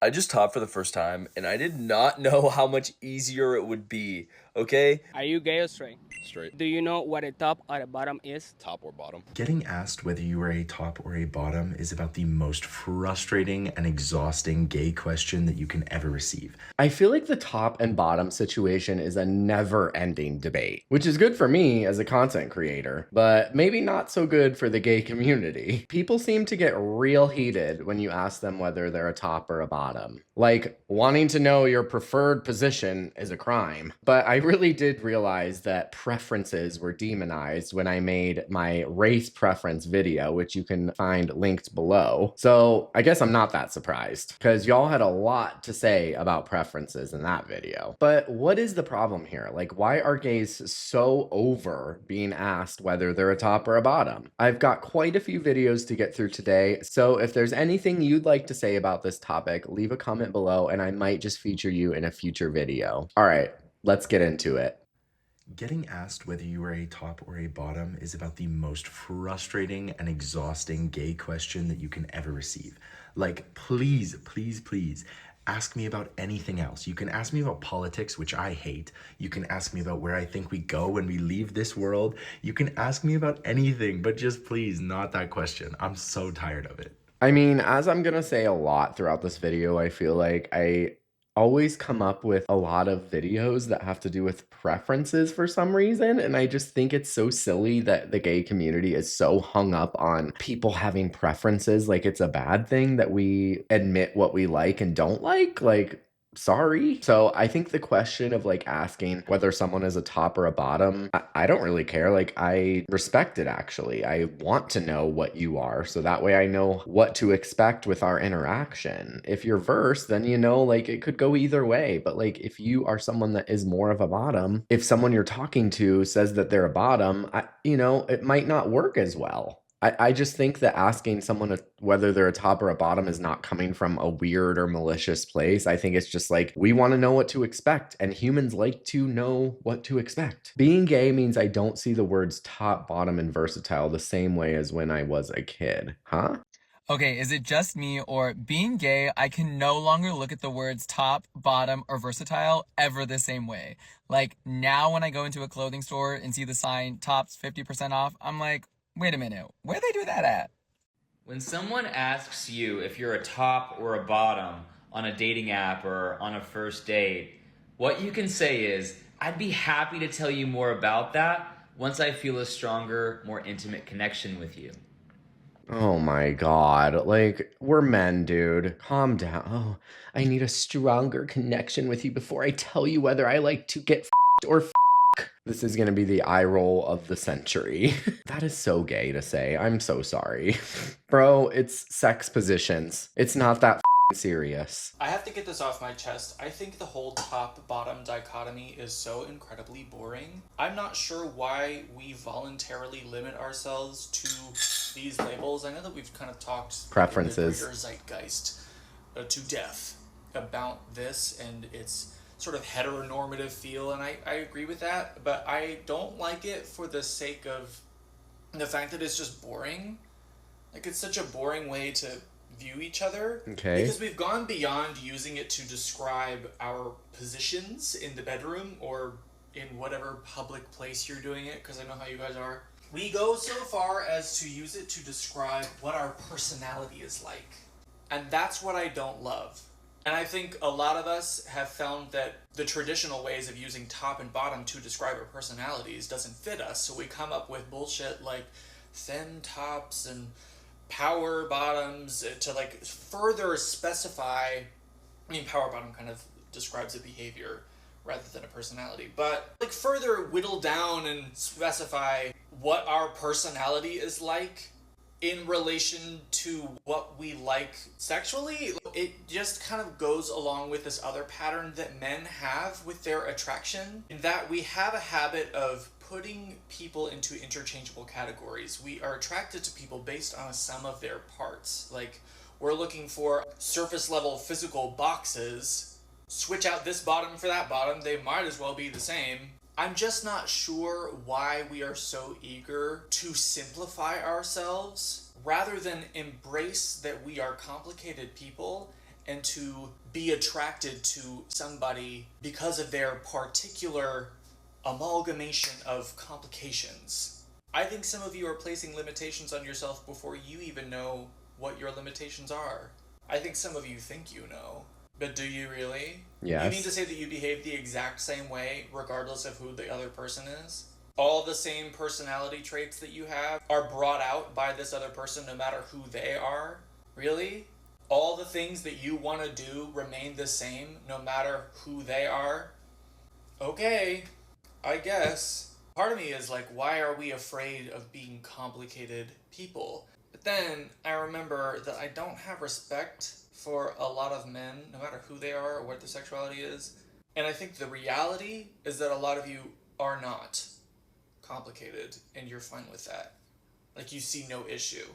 I just taught for the first time and I did not know how much easier it would be. Okay? Are you gay or straight? Straight. Do you know what a top or a bottom is? Top or bottom? Getting asked whether you are a top or a bottom is about the most frustrating and exhausting gay question that you can ever receive. I feel like the top and bottom situation is a never ending debate, which is good for me as a content creator, but maybe not so good for the gay community. People seem to get real heated when you ask them whether they're a top or a bottom. Like, wanting to know your preferred position is a crime. But I really did realize that preferences were demonized when I made my race preference video, which you can find linked below. So I guess I'm not that surprised, because y'all had a lot to say about preferences in that video. But what is the problem here? Like, why are gays so over being asked whether they're a top or a bottom? I've got quite a few videos to get through today, so if there's anything you'd like to say about this topic, leave a comment below and I might just feature you in a future video. All right, let's get into it. Getting asked whether you are a top or a bottom is about the most frustrating and exhausting gay question that you can ever receive. Like, please, please, please, ask me about anything else. You can ask me about politics, which I hate. You can ask me about where I think we go when we leave this world. You can ask me about anything, but just please, not that question. I'm so tired of it. I mean, as I'm gonna say a lot throughout this video, I feel like I always come up with a lot of videos that have to do with preferences for some reason, and I just think it's so silly that the gay community is so hung up on people having preferences like it's a bad thing that we admit what we like and don't like. Like, sorry. So I think the question of like asking whether someone is a top or a bottom, I don't really care. Like, I respect it actually. I want to know what you are, so that way I know what to expect with our interaction. If you're versed, then you know, like, it could go either way. But like, if you are someone that is more of a bottom, if someone you're talking to says that they're a bottom, it might not work as well. I just think that asking someone whether they're a top or a bottom is not coming from a weird or malicious place. I think it's just like, we want to know what to expect, and humans like to know what to expect. Being gay means I don't see the words top, bottom, and versatile the same way as when I was a kid. Huh? Okay, is it just me, or being gay, I can no longer look at the words top, bottom, or versatile ever the same way. Like, now when I go into a clothing store and see the sign tops 50% off, I'm like, wait a minute, where'd they do that at? When someone asks you if you're a top or a bottom on a dating app or on a first date, what you can say is, I'd be happy to tell you more about that once I feel a stronger, more intimate connection with you. Oh my God. Like, we're men, dude. Calm down. Oh, I need a stronger connection with you before I tell you whether I like to get f***ed or f***. This is gonna be the eye roll of the century. That is so gay to say. I'm so sorry. Bro, it's sex positions. It's not that serious. I have to get this off my chest. I think the whole top-bottom dichotomy is so incredibly boring. I'm not sure why we voluntarily limit ourselves to these labels. I know that we've kind of talked Preferences. in the greater zeitgeist to death about this and its sort of heteronormative feel, and I agree with that, but I don't like it for the sake of the fact that it's just boring. Like, it's such a boring way to view each other. Okay. Because we've gone beyond using it to describe our positions in the bedroom or in whatever public place you're doing it, because I know how you guys are. We go so far as to use it to describe what our personality is like. And that's what I don't love. And I think a lot of us have found that the traditional ways of using top and bottom to describe our personalities doesn't fit us, so we come up with bullshit like thin tops and power bottoms to like further specify. I mean, power bottom kind of describes a behavior rather than a personality, but like further whittle down and specify what our personality is like in relation to what we like sexually. It just kind of goes along with this other pattern that men have with their attraction, in that we have a habit of putting people into interchangeable categories. We are attracted to people based on a sum of their parts. Like, we're looking for surface level physical boxes. Switch out this bottom for that bottom, they might as well be the same. I'm just not sure why we are so eager to simplify ourselves rather than embrace that we are complicated people and to be attracted to somebody because of their particular amalgamation of complications. I think some of you are placing limitations on yourself before you even know what your limitations are. I think some of you think you know, but do you really? Yes. You mean to say that you behave the exact same way regardless of who the other person is? All the same personality traits that you have are brought out by this other person no matter who they are? Really? All the things that you want to do remain the same no matter who they are? Okay, I guess. Part of me is like, why are we afraid of being complicated people? But then I remember that I don't have respect for a lot of men, no matter who they are or what their sexuality is. And I think the reality is that a lot of you are not complicated and you're fine with that. Like, you see no issue.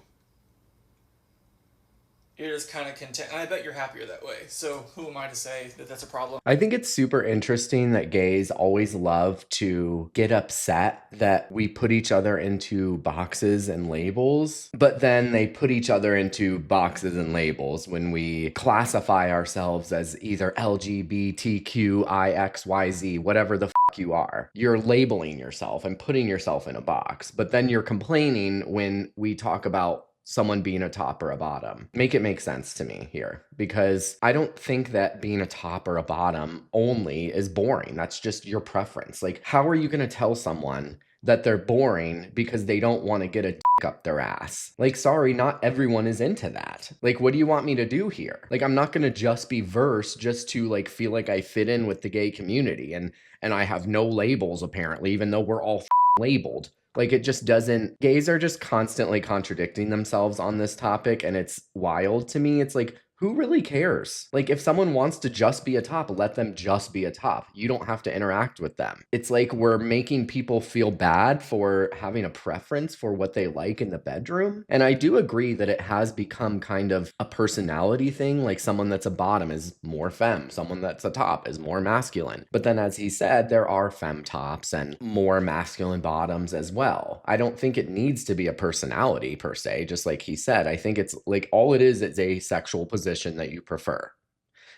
You're just kind of content. And I bet you're happier that way. So who am I to say that that's a problem? I think it's super interesting that gays always love to get upset that we put each other into boxes and labels, but then they put each other into boxes and labels when we classify ourselves as either LGBTQIXYZ, whatever the you are. You're labeling yourself and putting yourself in a box, but then you're complaining when we talk about someone being a top or a bottom. Make it make sense to me here, because I don't think that being a top or a bottom only is boring. That's just your preference. Like, how are you going to tell someone that they're boring because they don't want to get a dick up their ass? Like, sorry, not everyone is into that. Like, what do you want me to do here? Like, I'm not going to just be verse just to like feel like I fit in with the gay community and I have no labels apparently, even though we're all labeled. Like, it just doesn't, gays are just constantly contradicting themselves on this topic, and it's wild to me. It's like, who really cares? Like, if someone wants to just be a top, let them just be a top. You don't have to interact with them. It's like we're making people feel bad for having a preference for what they like in the bedroom. And I do agree that it has become kind of a personality thing. Like, someone that's a bottom is more femme. Someone that's a top is more masculine. But then, as he said, there are femme tops and more masculine bottoms as well. I don't think it needs to be a personality per se, just like he said. I think it's like all it is a sexual position that you prefer.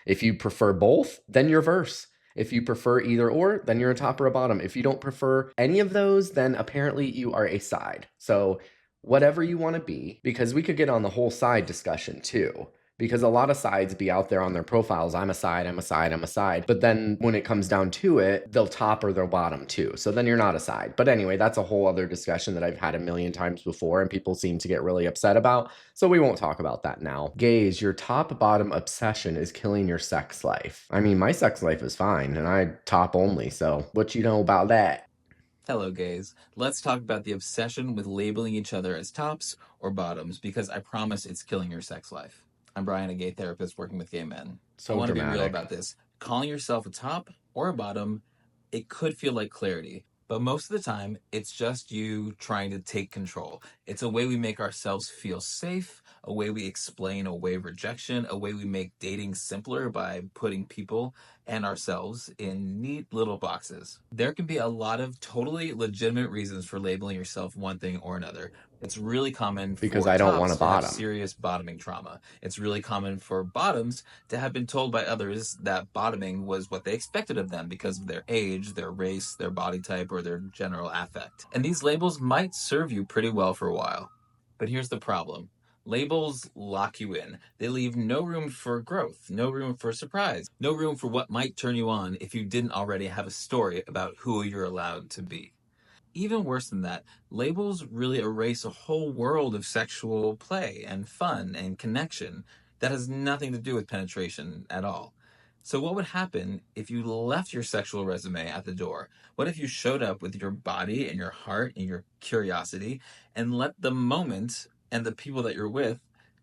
If you prefer both, then you're verse. If you prefer either or, then you're a top or a bottom. If you don't prefer any of those, then apparently you are a side. So whatever you want to be, because we could get on the whole side discussion too. Because a lot of sides be out there on their profiles, I'm a side, I'm a side, I'm a side. But then when it comes down to it, they'll top or they'll bottom too. So then you're not a side. But anyway, that's a whole other discussion that I've had a million times before and people seem to get really upset about. So we won't talk about that now. Gays, your top-bottom obsession is killing your sex life. I mean, my sex life is fine and I top only. So what you know about that? Hello, gays. Let's talk about the obsession with labeling each other as tops or bottoms, because I promise it's killing your sex life. I'm Brian, a gay therapist working with gay men. So I want to be real dramatic. about this. Calling yourself a top or a bottom, it could feel like clarity, but most of the time, it's just you trying to take control. It's a way we make ourselves feel safe, a way we explain away rejection, a way we make dating simpler by putting people and ourselves in neat little boxes. There can be a lot of totally legitimate reasons for labeling yourself one thing or another. It's really common Because for I don't tops want a to have bottom. serious bottoming trauma. It's really common for bottoms to have been told by others that bottoming was what they expected of them because of their age, their race, their body type, or their general affect. And these labels might serve you pretty well for a while. But here's the problem. Labels lock you in. They leave no room for growth, no room for surprise, no room for what might turn you on if you didn't already have a story about who you're allowed to be. Even worse than that, labels really erase a whole world of sexual play and fun and connection that has nothing to do with penetration at all. So what would happen if you left your sexual resume at the door? What if you showed up with your body and your heart and your curiosity and let the moment and the people that you're with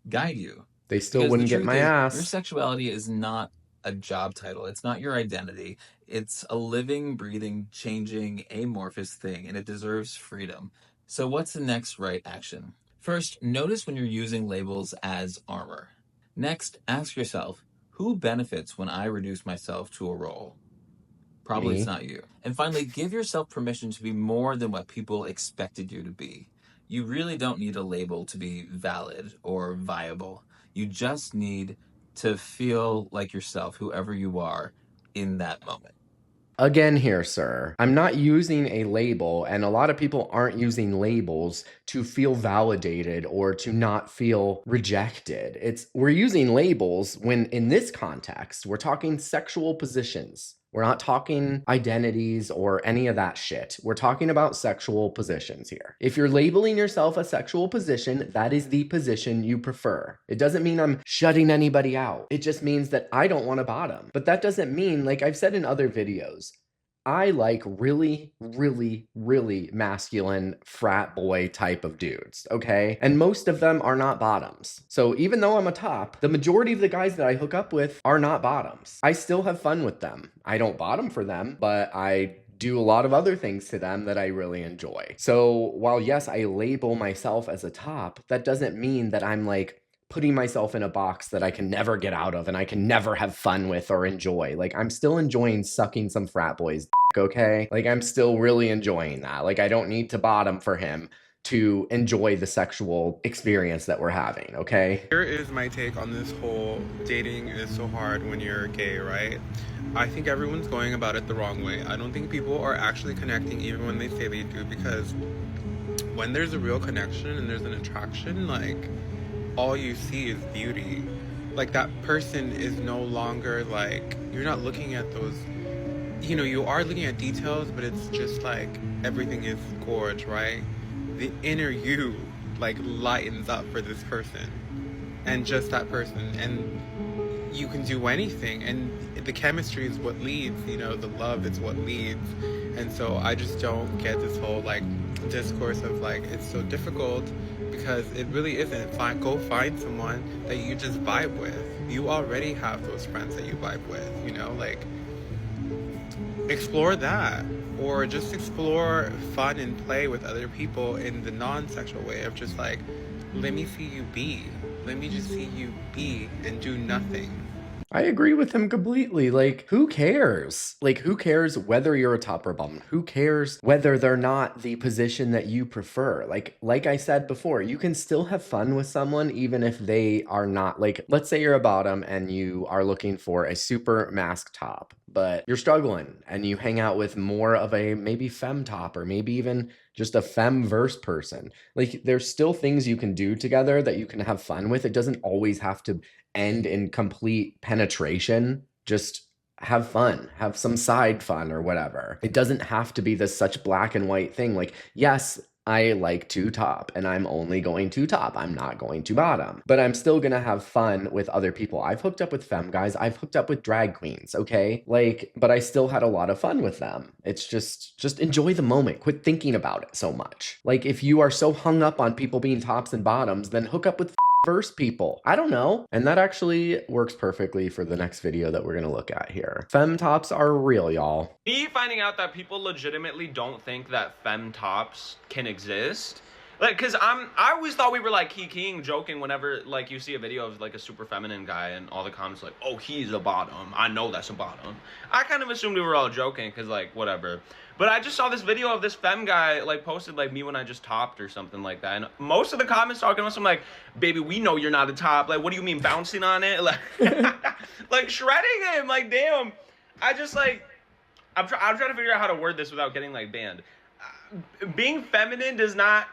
guide you? They still Because wouldn't the get my truth is, ass. your sexuality is not a job title. It's not your identity. It's a living, breathing, changing, amorphous thing, and it deserves freedom. So what's the next right action? First, notice when you're using labels as armor. Next, ask yourself, who benefits when I reduce myself to a role? Probably Me. it's not you. And finally, give yourself permission to be more than what people expected you to be. You really don't need a label to be valid or viable. You just need to feel like yourself, whoever you are, in that moment. Again here, sir, I'm not using a label, and a lot of people aren't using labels to feel validated or to not feel rejected. We're using labels when in this context, we're talking sexual positions. We're not talking identities or any of that shit. We're talking about sexual positions here. If you're labeling yourself a sexual position, that is the position you prefer. It doesn't mean I'm shutting anybody out. It just means that I don't want a bottom. But that doesn't mean, like I've said in other videos, I like really, really, really masculine frat boy type of dudes, okay? And most of them are not bottoms. So even though I'm a top, the majority of the guys that I hook up with are not bottoms. I still have fun with them. I don't bottom for them, but I do a lot of other things to them that I really enjoy. So while yes, I label myself as a top, that doesn't mean that I'm like putting myself in a box that I can never get out of and I can never have fun with or enjoy. Like, I'm still enjoying sucking some frat boys' okay? Like, I'm still really enjoying that. Like, I don't need to bottom for him to enjoy the sexual experience that we're having, okay? Here is my take on this whole dating is so hard when you're gay, right? I think everyone's going about it the wrong way. I don't think people are actually connecting even when they say they do, because when there's a real connection and there's an attraction, like, all you see is beauty. Like, that person is no longer like, you're not looking at those, you know, you are looking at details, but it's just like everything is gorge, right? The inner you like lightens up for this person and just that person, and you can do anything, and the chemistry is what leads, you know, the love is what leads. And so I just don't get this whole like discourse of like it's so difficult, because it really isn't. Go find someone that you just vibe with. You already have those friends that you vibe with, you know, like explore that, or just explore fun and play with other people in the non-sexual way of just like, let me see you be. Let me just see you be and do nothing. I agree with him completely. Like, who cares? Like, who cares whether you're a top or bottom? Who cares whether they're not the position that you prefer? Like I said before, you can still have fun with someone even if they are not, like, let's say you're a bottom and you are looking for a super mask top, but you're struggling and you hang out with more of a maybe femme top or maybe even just a femme-verse person. Like, there's still things you can do together that you can have fun with. It doesn't always have to end in complete penetration. Just have fun, have some side fun or whatever. It doesn't have to be this such black and white thing. Like, yes, I like to top and I'm only going to top. I'm not going to bottom, but I'm still gonna have fun with other people. I've hooked up with femme guys. I've hooked up with drag queens, okay? Like, but I still had a lot of fun with them. It's just enjoy the moment. Quit thinking about it so much. Like, if you are so hung up on people being tops and bottoms, then hook up with verse people. I don't know. And that actually works perfectly for the next video that we're gonna look at here. Femme tops are real, y'all. Me finding out that people legitimately don't think that femme tops can exist. Like, cause I always thought we were like kikiing, joking whenever like you see a video of like a super feminine guy and all the comments like, oh, he's a bottom. I know that's a bottom. I kind of assumed we were all joking, cause like whatever. But I just saw this video of this femme guy like posted like me when I just topped or something like that. And most of the comments talking about something like, baby, we know you're not a top. Like, what do you mean bouncing on it? Like, like shredding him. Like, damn. I just like, I'm trying to figure out how to word this without getting like banned. Being feminine does not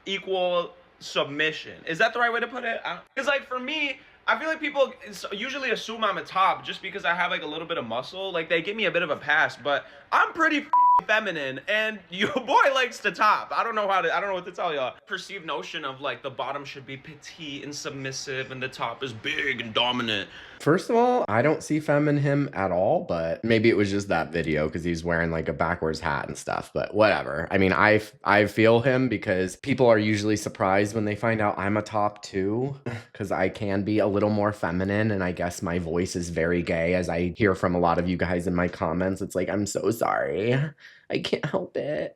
equal submission. Is that the right way to put it? Because like for me, I feel like people usually assume I'm a top just because I have like a little bit of muscle. Like they give me a bit of a pass, but I'm pretty feminine and your boy likes to top. I don't know what to tell y'all. Perceived notion of like the bottom should be petite and submissive and the top is big and dominant. First of all, I don't see femme in him at all, but maybe it was just that video because he's wearing like a backwards hat and stuff, but whatever. I mean, I feel him because people are usually surprised when they find out I'm a top too, because I can be a little more feminine and I guess my voice is very gay, as I hear from a lot of you guys in my comments. It's like, I'm so sorry. I can't help it.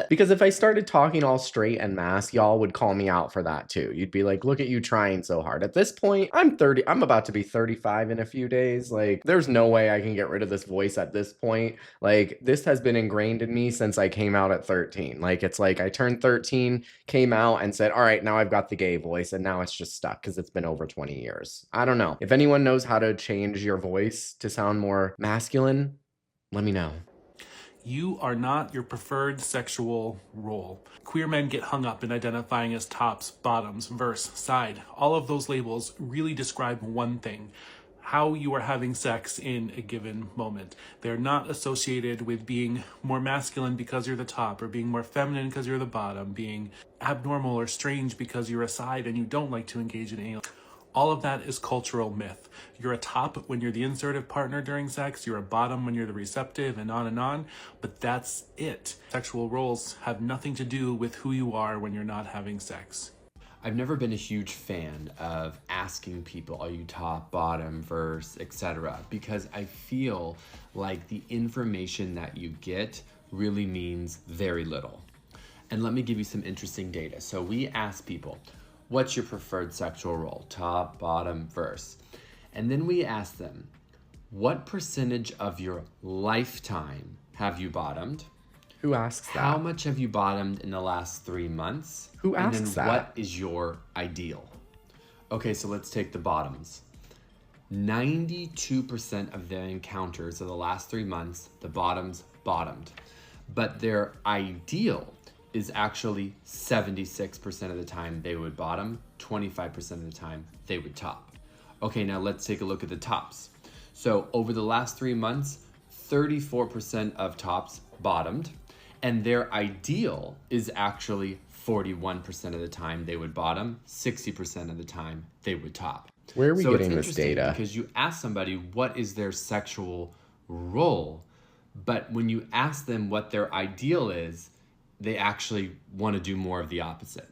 Because if I started talking all straight and mask, y'all would call me out for that too. You'd be like, look at you trying so hard. At this point, I'm 30. I'm about to be 35 in a few days. Like, there's no way I can get rid of this voice at this point. Like, this has been ingrained in me since I came out at 13. Like, it's like I turned 13, came out and said, all right, now I've got the gay voice. And now it's just stuck because it's been over 20 years. I don't know. If anyone knows how to change your voice to sound more masculine, let me know. You are not your preferred sexual role. Queer men get hung up in identifying as tops, bottoms, verse, side. All of those labels really describe one thing: how you are having sex in a given moment. They're not associated with being more masculine because you're the top, or being more feminine because you're the bottom, being abnormal or strange because you're a side and you don't like to engage in anal. All of that is cultural myth. You're a top when you're the insertive partner during sex, you're a bottom when you're the receptive, and on, but that's it. Sexual roles have nothing to do with who you are when you're not having sex. I've never been a huge fan of asking people, are you top, bottom, verse, etc., because I feel like the information that you get really means very little. And let me give you some interesting data. So we ask people, what's your preferred sexual role? Top, bottom, verse. And then we ask them, what percentage of your lifetime have you bottomed? Who asks that? How much have you bottomed in the last 3 months? Who asks and then that? What is your ideal? Okay, so let's take the bottoms. 92% of their encounters of the last 3 months, the bottoms bottomed. But their ideal is actually 76% of the time they would bottom, 25% of the time they would top. Okay, now let's take a look at the tops. So over the last 3 months, 34% of tops bottomed, and their ideal is actually 41% of the time they would bottom, 60% of the time they would top. Where are we So getting it's this interesting data? because you ask somebody what is their sexual role, but when you ask them what their ideal is, they actually want to do more of the opposite.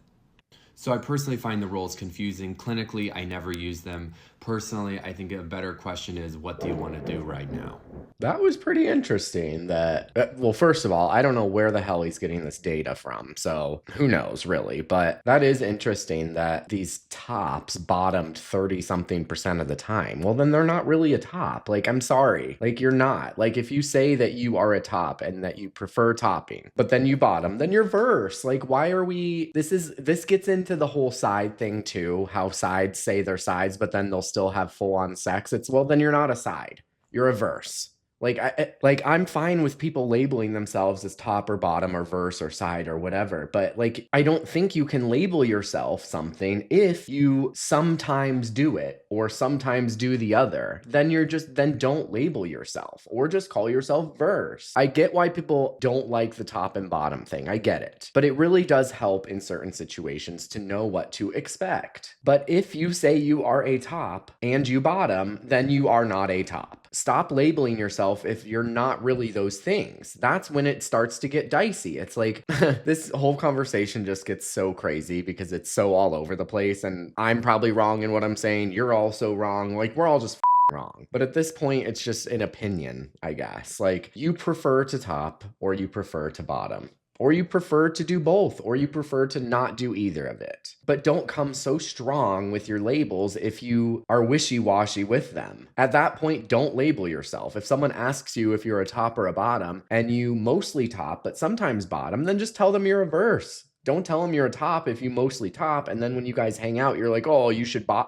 So I personally find the roles confusing. Clinically, I never use them. Personally, I think a better question is, what do you want to do right now? That was pretty interesting that, well, first of all, I don't know where the hell he's getting this data from, so who knows really, but that is interesting that these tops bottomed 30-something% of the time. Well, then they're not really a top. Like, I'm sorry. Like, you're not. Like, if you say that you are a top and that you prefer topping, but then you bottom, then you're verse. Like, why are we, this gets into the whole side thing too, how sides say they're sides, but then they'll still have full-on sex. It's, well, then you're not a side. You're a verse. Like I'm fine with people labeling themselves as top or bottom or verse or side or whatever, but like I don't think you can label yourself something if you sometimes do it or sometimes do the other. Then don't label yourself or just call yourself verse. I get why people don't like the top and bottom thing. I get it. But it really does help in certain situations to know what to expect. But if you say you are a top and you bottom, then you are not a top. Stop labeling yourself if you're not really those things. That's when it starts to get dicey. It's like this whole conversation just gets so crazy because it's so all over the place, and I'm probably wrong in what I'm saying. You're also wrong. Like, we're all just wrong. But at this point, it's just an opinion, I guess. Like, you prefer to top or you prefer to bottom. Or you prefer to do both, or you prefer to not do either of it. But don't come so strong with your labels if you are wishy-washy with them. At that point, don't label yourself. If someone asks you if you're a top or a bottom, and you mostly top, but sometimes bottom, then just tell them you're a verse. Don't tell them you're a top if you mostly top, and then when you guys hang out, you're like, oh, you should f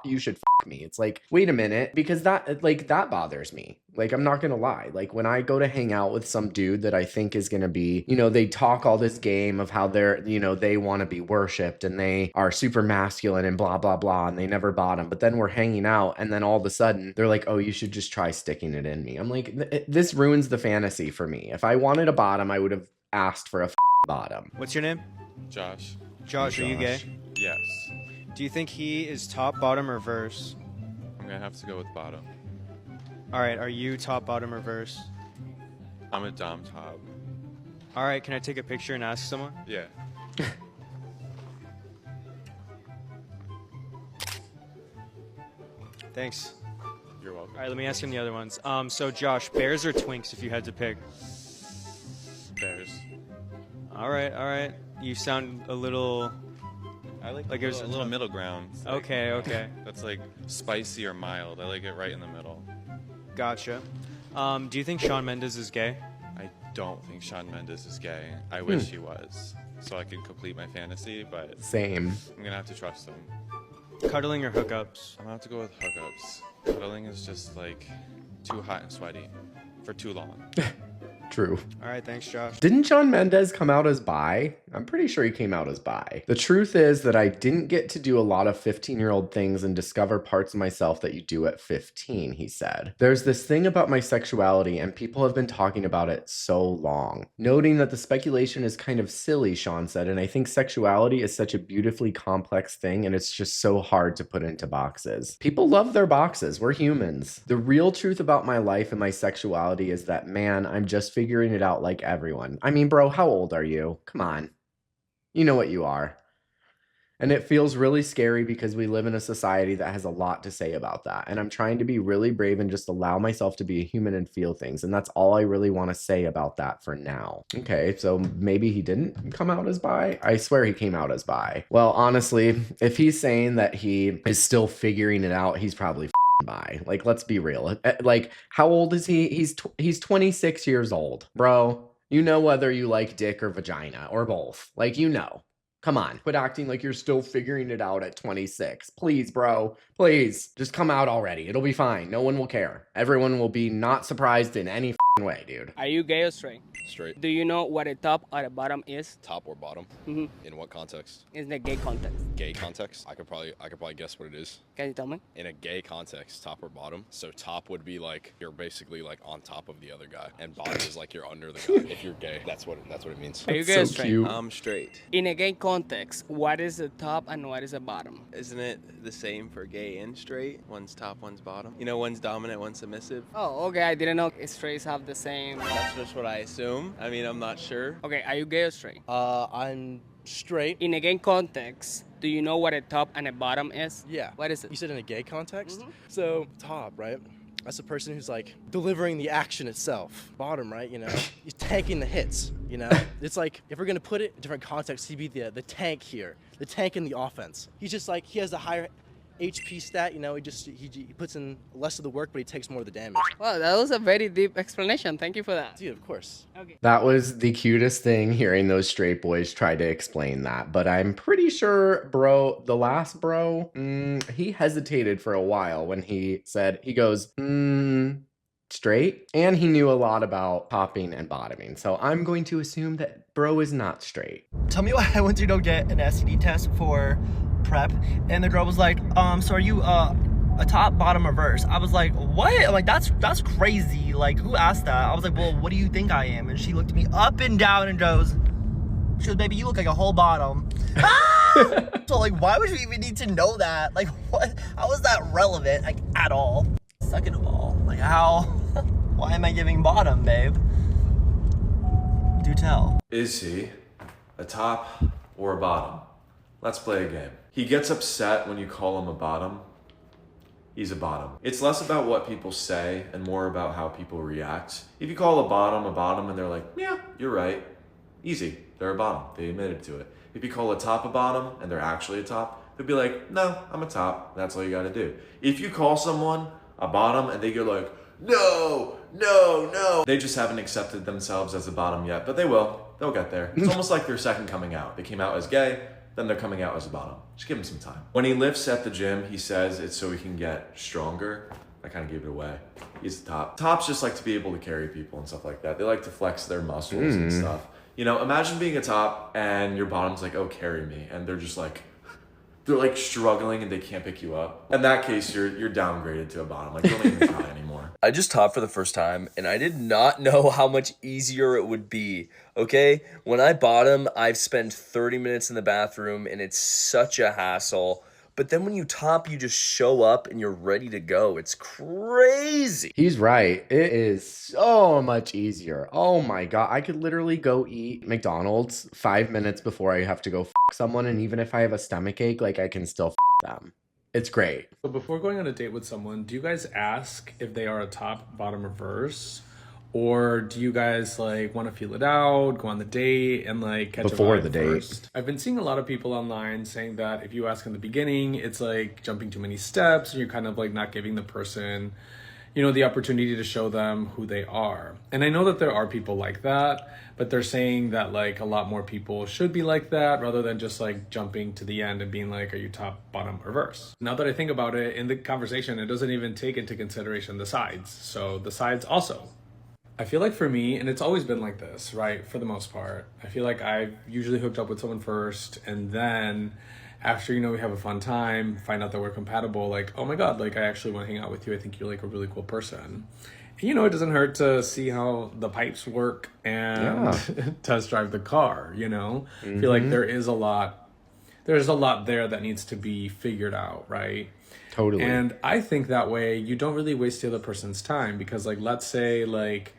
me. It's like, wait a minute, because that bothers me. Like, I'm not gonna lie. Like, when I go to hang out with some dude that I think is gonna be, they talk all this game of how they're, they want to be worshipped and they are super masculine and blah, blah, blah, and they never bottom. But then we're hanging out and then all of a sudden they're like, oh, you should just try sticking it in me. I'm like, this ruins the fantasy for me. If I wanted a bottom, I would have asked for a bottom. What's your name? Josh. Josh, are you gay? Yes. Do you think he is top, bottom, or verse? I'm gonna have to go with bottom. Alright, are you top, bottom, or verse? I'm a dom top. Alright, can I take a picture and ask someone? Yeah. Thanks. You're welcome. Alright, let me ask him the other ones. So Josh, bears or twinks if you had to pick? All right. You sound a little. I like Like a it was little middle ground. It's like- Okay. That's like spicy or mild. I like it right in the middle. Gotcha. Do you think Shawn Mendes is gay? I don't think Shawn Mendes is gay. I wish he was, so I could complete my fantasy. But Same. I'm gonna have to trust him. Cuddling or hookups? I'm gonna have to go with hookups. Cuddling is just like too hot and sweaty for too long. True. All right, thanks, Josh. Didn't Shawn Mendes come out as bi? I'm pretty sure he came out as bi. The truth is that I didn't get to do a lot of 15-year-old things and discover parts of myself that you do at 15, he said. There's this thing about my sexuality and people have been talking about it so long. Noting that the speculation is kind of silly, Shawn said, and I think sexuality is such a beautifully complex thing and it's just so hard to put into boxes. People love their boxes. We're humans. The real truth about my life and my sexuality is that, man, I'm just figuring it out like everyone. I mean, bro, how old are you? Come on. You know what you are. And it feels really scary because we live in a society that has a lot to say about that. And I'm trying to be really brave and just allow myself to be a human and feel things. And that's all I really want to say about that for now. Okay, so maybe he didn't come out as bi? I swear he came out as bi. Well, honestly, if he's saying that he is still figuring it out, he's probably bi. Like, let's be real. Like, how old is he? He's 26 years old. Bro, you know whether you like dick or vagina or both. Like, you know. Come on, quit acting like you're still figuring it out at 26. Please, bro, please. Just come out already. It'll be fine. No one will care. Everyone will be not surprised in any way, dude. Are you gay or straight? Straight. Do you know what a top or a bottom is? Top or bottom? Mm-hmm. In what context? In the gay context. Gay context? I could probably guess what it is. Can you tell me? In a gay context, top or bottom. So top would be like you're basically like on top of the other guy, and bottom is like you're under the guy. If you're gay, that's what it means. Are you gay or so straight? cute. I'm straight. In a gay context, what is the top and what is the bottom? Isn't it the same for gay and straight? One's top, one's bottom. You know, one's dominant, one's submissive. Oh, okay. I didn't know straights have the same. That's just what I assume. I mean, I'm not sure. Okay, are you gay or straight? I'm straight. In a gay context, do you know what a top and a bottom is? Yeah. What is it? You said in a gay context? So, top, right? That's the person who's like delivering the action itself. Bottom, right? You know, he's tanking the hits. You know, it's like if we're gonna put it in different contexts, he'd be the tank here, the tank in the offense. He's just like he has a higher HP stat. You know, he puts in less of the work, but he takes more of the damage. Wow, that was a very deep explanation. Thank you for that. Dude, of course. Okay. That was the cutest thing, hearing those straight boys try to explain that. But I'm pretty sure, bro, the last bro, he hesitated for a while when he said, he goes, straight. And he knew a lot about topping and bottoming. So I'm going to assume that bro is not straight. Tell me why I went to go get an STD test for prep, and the girl was like, so are you a top, bottom, reverse? I was like, what? I'm like, that's crazy. Like, who asked that? I was like, well, what do you think I am? And she looked at me up and down and she goes, baby, you look like a whole bottom. So like, why would you even need to know that? Like, what? How is that relevant, like, at all? Second of all, like, how? Why am I giving bottom, babe? Do tell. Is he a top or a bottom? Let's play a game. He gets upset when you call him a bottom. He's a bottom. It's less about what people say and more about how people react. If you call a bottom and they're like, yeah, you're right. Easy, they're a bottom. They admitted to it. If you call a top a bottom and they're actually a top, they'll be like, no, I'm a top. That's all you gotta do. If you call someone a bottom and they go like, no, they just haven't accepted themselves as a bottom yet, but they will. They'll get there. It's almost like their second coming out. They came out as gay, then they're coming out as a bottom. Just give him some time. When he lifts at the gym, he says it's so he can get stronger. I kind of gave it away. He's the top. Tops just like to be able to carry people and stuff like that. They like to flex their muscles and stuff. You know, imagine being a top and your bottom's like, oh, carry me. And they're just like, they're like struggling and they can't pick you up. In that case, you're downgraded to a bottom. Like, don't even try anymore. I just topped for the first time, and I did not know how much easier it would be, okay? When I bottom, I've spent 30 minutes in the bathroom, and it's such a hassle. But then when you top, you just show up, and you're ready to go. It's crazy. He's right. It is so much easier. Oh my God. I could literally go eat McDonald's 5 minutes before I have to go someone, and even if I have a stomach ache, like I can still them. It's great. So before going on a date with someone, do you guys ask if they are a top, bottom, reverse? Or do you guys like want to feel it out, go on the date, and like catch Before a vibe the date. first? I've been seeing a lot of people online saying that if you ask in the beginning, it's like jumping too many steps and you're kind of like not giving the person, you know, the opportunity to show them who they are. And I know that there are people like that, but they're saying that like a lot more people should be like that rather than just like jumping to the end and being like, are you top, bottom, or verse? Now that I think about it, in the conversation, it doesn't even take into consideration the sides. So the sides also. I feel like for me, and it's always been like this, right? For the most part, I feel like I've usually hooked up with someone first, and then after, you know, we have a fun time, find out that we're compatible, like, oh my God, like I actually want to hang out with you. I think you're like a really cool person. And, you know, it doesn't hurt to see how the pipes work and test drive the car, you know? I feel like there's a lot there that needs to be figured out, right? Totally. And I think that way you don't really waste the other person's time, because like, let's say like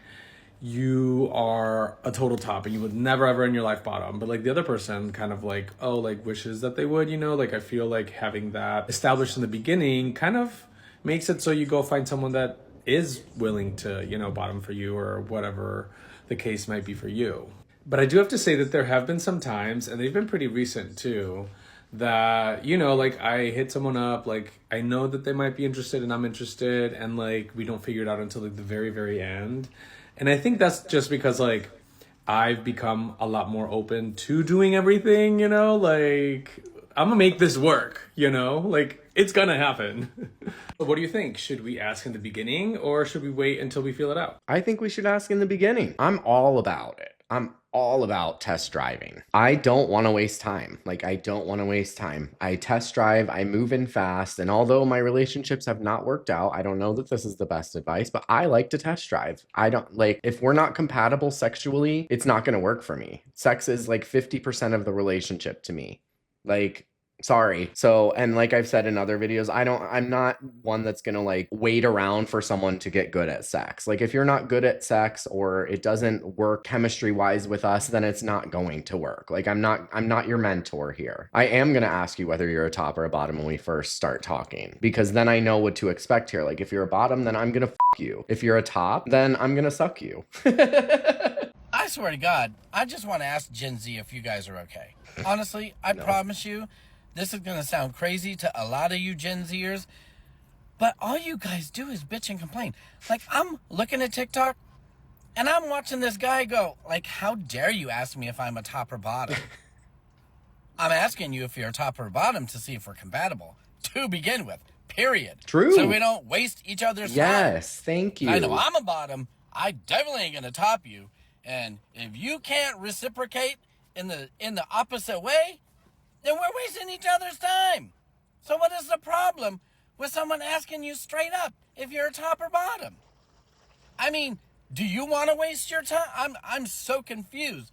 you are a total top and you would never ever in your life bottom, but like the other person kind of like, oh, like wishes that they would, you know, like I feel like having that established in the beginning kind of makes it so you go find someone that is willing to, you know, bottom for you or whatever the case might be for you. But I do have to say that there have been some times, and they've been pretty recent too, that, you know, like I hit someone up, like I know that they might be interested and I'm interested, and like we don't figure it out until like the very, very end. And I think that's just because like I've become a lot more open to doing everything, you know, like I'm gonna make this work, you know, like it's gonna happen. What do you think? Should we ask in the beginning or should we wait until we feel it out? I think we should ask in the beginning. I'm all about it. I'm all about test driving. I don't want to waste time. Like, I don't want to waste time. I test drive, I move in fast. And although my relationships have not worked out, I don't know that this is the best advice, but I like to test drive. I don't like, if we're not compatible sexually, it's not going to work for me. Sex is like 50% of the relationship to me. Like, sorry. So, and like I've said in other videos, I'm not one that's going to like wait around for someone to get good at sex. Like if you're not good at sex or it doesn't work chemistry wise with us, then it's not going to work. Like I'm not your mentor here. I am going to ask you whether you're a top or a bottom when we first start talking, because then I know what to expect here. Like if you're a bottom, then I'm going to f you. If you're a top, then I'm going to suck you. I swear to God, I just want to ask Gen Z if you guys are okay. Honestly, I promise you, this is going to sound crazy to a lot of you Gen Zers, but all you guys do is bitch and complain. Like, I'm looking at TikTok, and I'm watching this guy go, like, how dare you ask me if I'm a top or bottom? I'm asking you if you're a top or bottom to see if we're compatible, to begin with, period. True. So we don't waste each other's time. Yes, thank you. I know I'm a bottom. I definitely ain't going to top you. And if you can't reciprocate in the opposite way, then we're wasting each other's time. So what is the problem with someone asking you straight up if you're a top or bottom? I mean, do you want to waste your time? I'm so confused.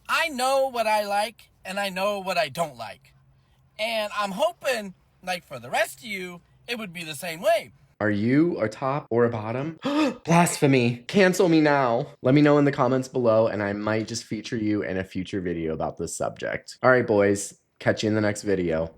I know what I like and I know what I don't like. And I'm hoping, like for the rest of you, it would be the same way. Are you a top or a bottom? Blasphemy. Cancel me now. Let me know in the comments below and I might just feature you in a future video about this subject. All right, boys. Catch you in the next video.